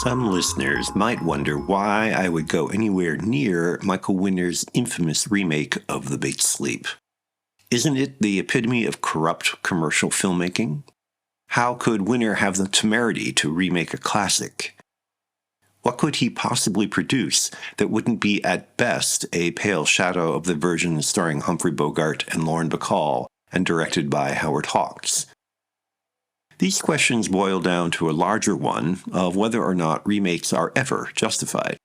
Some listeners might wonder why I would go anywhere near Michael Winner's infamous remake of The Big Sleep. Isn't it the epitome of corrupt commercial filmmaking? How could Winner have the temerity to remake a classic? What could he possibly produce that wouldn't be at best a pale shadow of the version starring Humphrey Bogart and Lauren Bacall and directed by Howard Hawks? These questions boil down to a larger one of whether or not remakes are ever justified.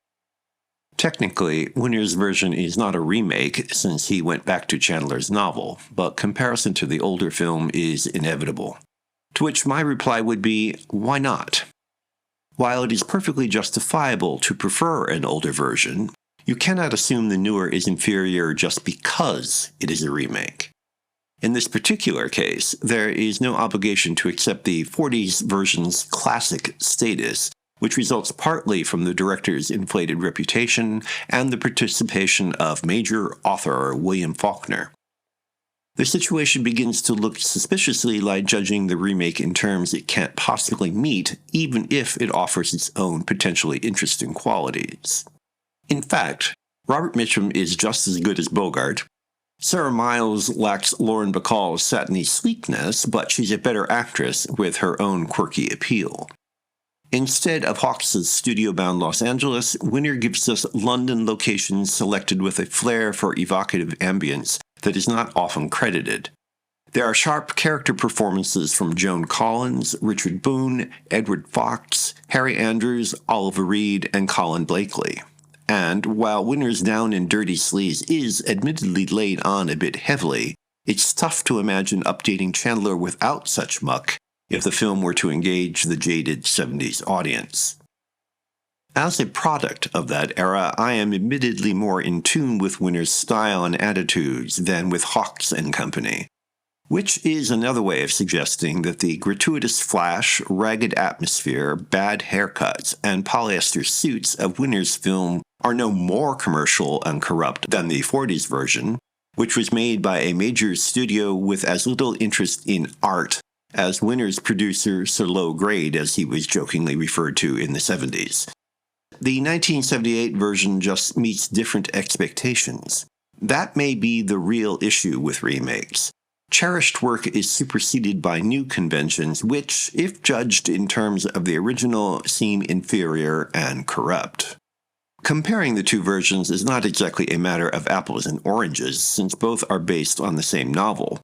Technically, Winner's version is not a remake since he went back to Chandler's novel, but comparison to the older film is inevitable. To which my reply would be, why not? While it is perfectly justifiable to prefer an older version, you cannot assume the newer is inferior just because it is a remake. In this particular case, there is no obligation to accept the 40s version's classic status, which results partly from the director's inflated reputation and the participation of major author William Faulkner. The situation begins to look suspiciously like judging the remake in terms it can't possibly meet, even if it offers its own potentially interesting qualities. In fact, Robert Mitchum is just as good as Bogart. Sarah Miles lacks Lauren Bacall's satiny sleekness, but she's a better actress with her own quirky appeal. Instead of Hawks' studio-bound Los Angeles, Winner gives us London locations selected with a flair for evocative ambience that is not often credited. There are sharp character performances from Joan Collins, Richard Boone, Edward Fox, Harry Andrews, Oliver Reed, and Colin Blakely. And while Winner's down and dirty sleaze is admittedly laid on a bit heavily, it's tough to imagine updating Chandler without such muck if the film were to engage the jaded 70s audience. As a product of that era, I am admittedly more in tune with Winner's style and attitudes than with Hawks and company, which is another way of suggesting that the gratuitous flash, ragged atmosphere, bad haircuts, and polyester suits of Winner's film are no more commercial and corrupt than the 40s version, which was made by a major studio with as little interest in art as Winner's producer Sir Low Grade, as he was jokingly referred to in the 70s. The 1978 version just meets different expectations. That may be the real issue with remakes. Cherished work is superseded by new conventions which, if judged in terms of the original, seem inferior and corrupt. Comparing the two versions is not exactly a matter of apples and oranges, since both are based on the same novel.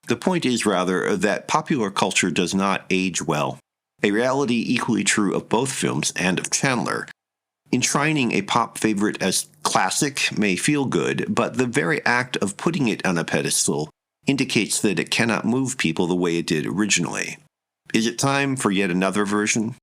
The point is rather that popular culture does not age well, a reality equally true of both films and of Chandler. Enshrining a pop favorite as classic may feel good, but the very act of putting it on a pedestal indicates that it cannot move people the way it did originally. Is it time for yet another version?